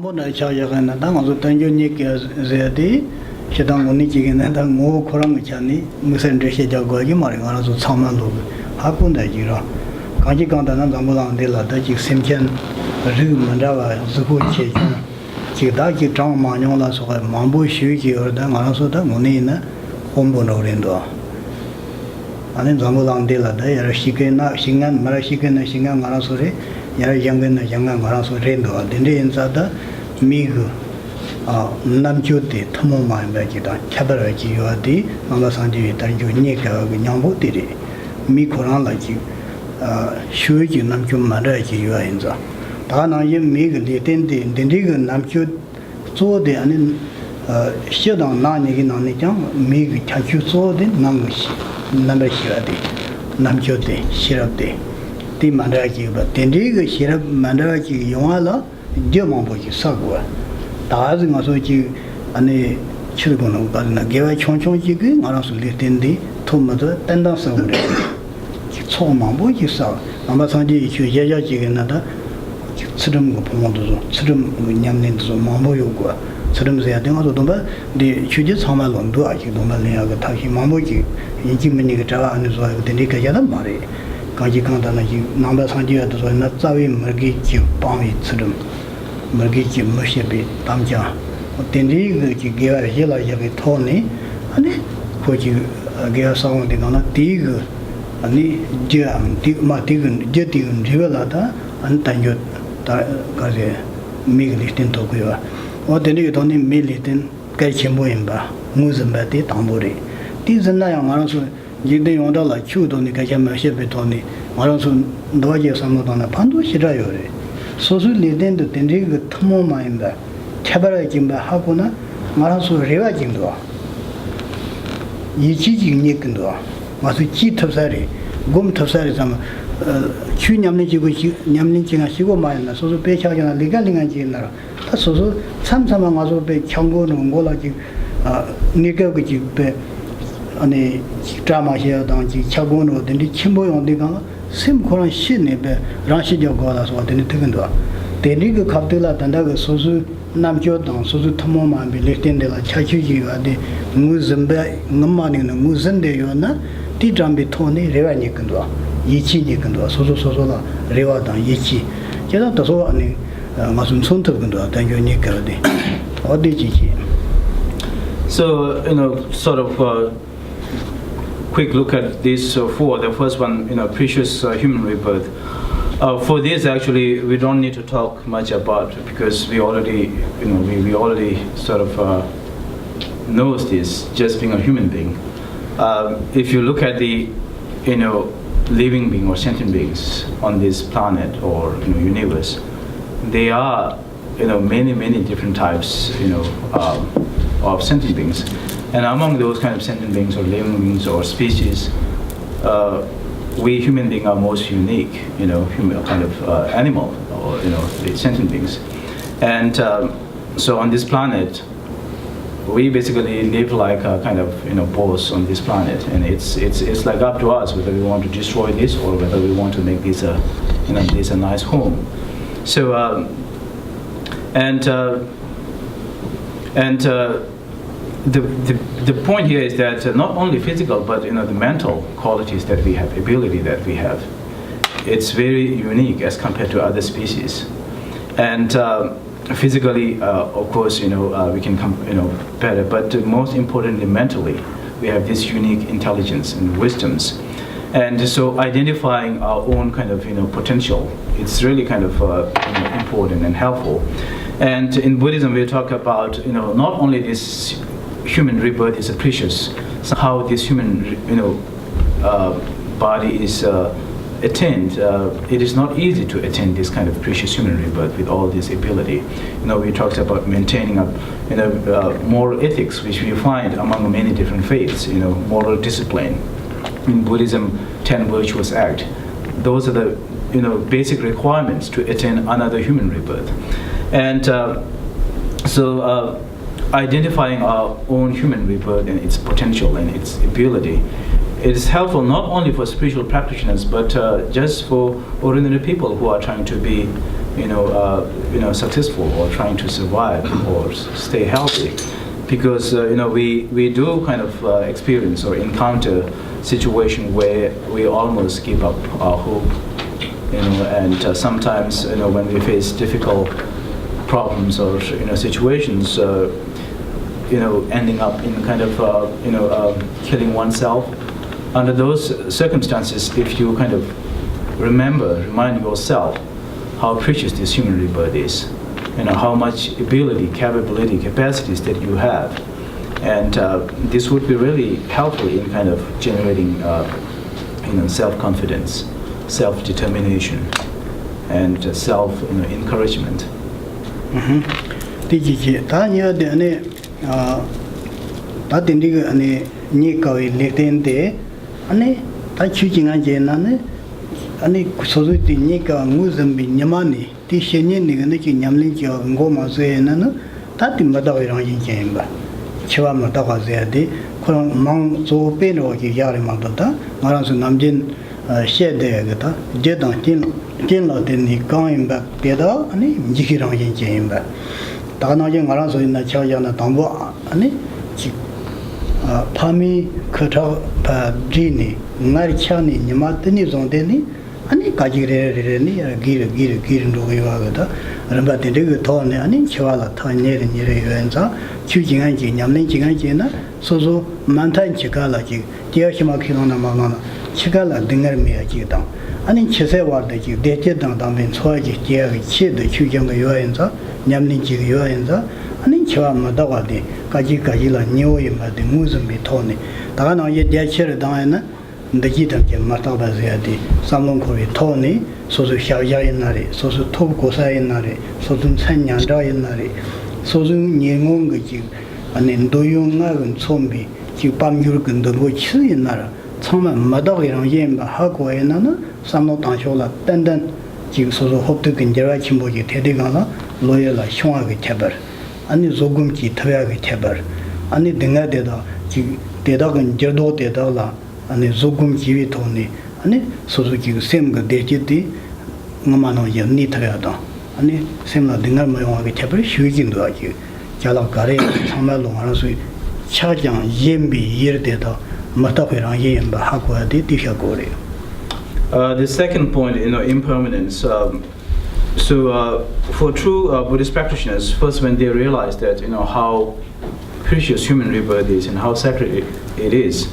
mambo na cha ya na da ngo tan yo ni ke zedi shedang ngo ni ji ge na da ngo khorang cha ni musen de she ja go gi ma nga na so chang man lo ha kun da ji ro gang ji gang da na zang bo lang de la da ji sim chen ru man da wa zu hu che ji da ji zhang ma nyong la so ga mambo xu ji er da nga na so da ngo ni na hom bo no ren do 아니 zambulang de la da ya shi ke na singan mara shi ke na singan ngara so re ya yang na yang ngara so re do de de in sa da mi gu nam chu de thmo ma ba ji da chabar ji yo di ma sang ji da ju ni ka nyang bo de re mi khorang la ji shu ji nam chu ma da ji yo in za da na yin mi gu de den de de gu nam chu zo de ani xie dang na ni gi na ni jang mi gu cha chu zo de nang xi number shiradi namchote shirabde ti mandaji ba tendi ge shirab mandaji yongala jemang bo ji sagwa da zi nga so ji ane chilgo no ba na gewa chongchong ji ge ngara so le tendi thoma de tendang sa wo ji chomang bo ji sa amba sang ji chu ye ya ji ge na da chidum go pong do chidum nyam nen do mang bo yo gwa chidum se ya de nga so do ba de chu ji chama lon do a ji do ma le ya ga ta hi mang bo ji 인지 문제가 자와 안에 서 되니까 야단 말이 가지 강단은 이 남바 상지야 도 나 자위 먹기 지 방이 처럼 먹기 지 뭐시비 담자 어떤지 그 기계가 해라 여기 토니 아니 거기 게야 상원데 나나 디그 아니 제암 디마 디근 제디근 리벨라다 안 단요 다 가제 미글리스틴 도고요 어떤지 돈이 밀리든 같이 모임바 무슨 말이 담보리 디즈나 양아서 이제 용달라 추도니 가자마 셰베토니 말아서 너제 삼노도나 반도 싫어요래 소수 리덴도 된지 그 틈모 마인다 차바라 김바 하고나 말아서 레와 김도 이치지 니근도 마수 지 탑사리 곰 탑사리 삼 추냠니 지고 냠니 지가 시고 마인다 소수 배차잖아 리갈링한 지나 다 소수 삼삼한 가서 배 경고는 몰라지 니가 그 집에 아니 드라마시야 당지 차고노 된디 침보용디가 심코란 신네베 라시죠 거라서 된디 되근도 된디 그 갑들라 단다가 소수 남조당 소수 터모만 빌레텐데라 차치지가데 무즘베 넘마니는 무슨데요나 디잠비 토니 레와니 근도 이치니 근도 소소소소라 레와당 이치 제가 더서 아니 마순 손터 근도 단교니 거데 어디지지 So sort of quick look at these four. The first one, precious human rebirth. For this, actually, we don't need to talk much about because we already, we already sort of knows this. Just being a human being. If you look at the, living being or sentient beings on this planet or universe, they are, many different types, of sentient beings. And among those kind of sentient beings or living beings or species, we human beings are most unique, human kind of animal or the sentient beings. And so on this planet, we basically live like a kind of boss on this planet, and it's like up to us whether we want to destroy this or whether we want to make this a nice home. So the point here is that not only physical, but the mental qualities that we have, ability that we have, it's very unique as compared to other species. And physically, of course, we can come, better. But most importantly, mentally, we have this unique intelligence and wisdoms. And so identifying our own kind of potential, it's really kind of important and helpful. And in Buddhism, we talk about not only this human rebirth is precious, so how this human body is attained. It is not easy to attain this kind of precious human rebirth with all this ability. We talked about maintaining moral ethics, which we find among many different faiths. Moral discipline. In Buddhism, 10 virtuous acts. Those are the basic requirements to attain another human rebirth. And so identifying our own human rebirth and its potential and its ability, it is helpful not only for spiritual practitioners, but just for ordinary people who are trying to be successful or trying to survive or stay healthy, because we do kind of experience or encounter situation where we almost give up our hope, and sometimes when we face difficult problems or situations, ending up in kind of killing oneself. Under those circumstances, if you kind of remind yourself how precious this human rebirth is, how much ability, capability, capacities that you have, and this would be really helpful in kind of generating self-confidence, self-determination, and self-encouragement. 아니 소소티 니가 무즘비 냐마니 티셰니 니가니 냠린지 고마즈에나는 다티 마다이랑 인제임바 치와 마다가제디 그런 망 조페로기 야리마도다 말아서 남진 셰데가다 제당 딘라데니 강임바 베다 아니 지기랑 인제임바 다나게 말아서 있나 차야나 담보 아니 파미 커터 바지니 나리차니 냐마트니 존데니 아니 가지레레니 기르 노여가다 람바데르 토네 아니 치와라 타네르 니레연자 추징한지 냠는 지간지나 소소 만탄 치가라지 디아시마 키노나 마마나 치가라 딩르미야지다 아니 치세와르지 데제당 담벤 소아지 디아기 치드 추징의 요연자 냠는 지 요연자 아니 치와 마다와데 가지라 니오이마데 무즈미 토네 다가나 예 디아치르 당에나 ndajidamke mataba zayadi samlongkori toni sosu xiaoyainari sosu topkosainari sosu tsanyandayinari sosu nyengongji ane ndoyongagun tsombi ji pamyurgun dodgo chiyinara tsama madagirang yenba hagoyinana samlo tangshola dandan ji sosu hopdugin jera chimboji tedigana loyala xiongagi tebar ane zogumji tawyagi tebar ane dinga deda ji dedagun jerdo dedala 아니 조금 기위 돈이 아니 소소기 셈가 대지디 ngamano yamni thayada 아니 셈나 dingar mayongage chapri shuijin도 하지 자라 가래 참말로 알아서 차장 옌비 이르데다 마타회랑 옌바 하고 하디 디샤고래. The second point, impermanence. For true Buddhist practitioners, first when they realize that how precious human rebirth is and how sacred it is,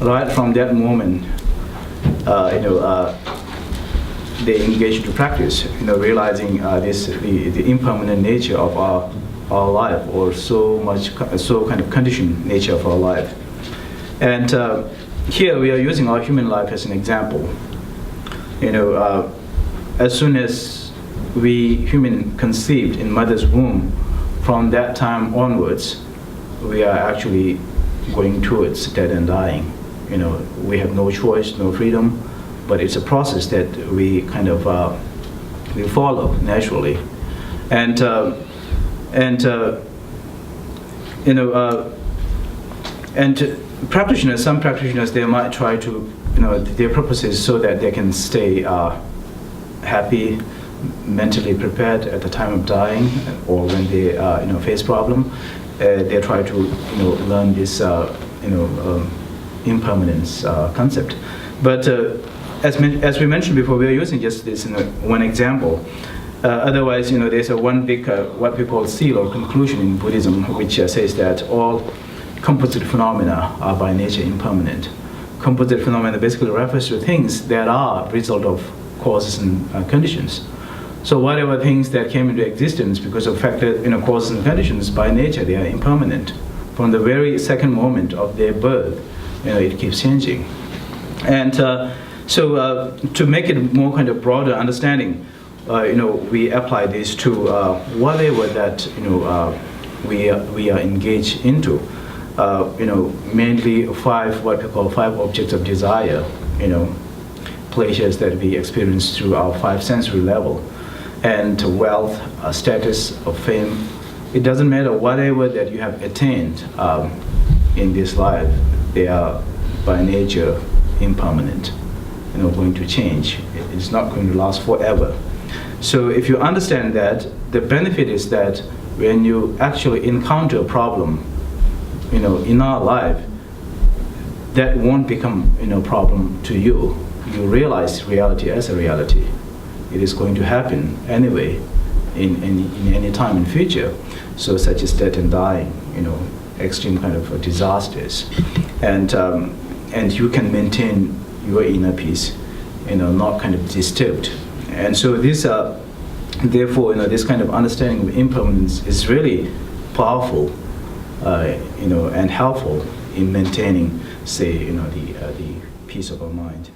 right from that moment, they engage to practice, realizing the impermanent nature of our life, or so kind of conditioned nature of our life. And here we are using our human life as an example. As soon as we human conceived in mother's womb, from that time onwards, we are actually going towards death and dying. We have no choice, no freedom, but it's a process that we kind of we follow naturally, and practitioners, some practitioners, they might try to, their purpose is so that they can stay happy, mentally prepared at the time of dying, or when they face problem, they try to learn this impermanence concept. But as we mentioned before, we are using just this one example. Otherwise, there's one big what we call seal or conclusion in Buddhism, which says that all composite phenomena are by nature impermanent. Composite phenomena basically refers to things that are result of causes and conditions. So whatever things that came into existence because of factor, causes and conditions, by nature they are impermanent. From the very second moment of their birth, it keeps changing. And so to make it more kind of broader understanding, we apply this to whatever that we are engaged into. Mainly what we call five objects of desire. Pleasures that we experience through our five sensory level, and wealth, status, of fame. It doesn't matter whatever that you have attained in this life. They are by nature impermanent, going to change. It's not going to last forever. So if you understand that, the benefit is that when you actually encounter a problem, in our life, that won't become, problem to you. You realize reality as a reality. It is going to happen anyway, in any time in future. So such as death and dying, extreme kind of disasters, and you can maintain your inner peace, not kind of disturbed. And so these are, therefore, this kind of understanding of impermanence is really powerful, and helpful in maintaining, say, the peace of our mind.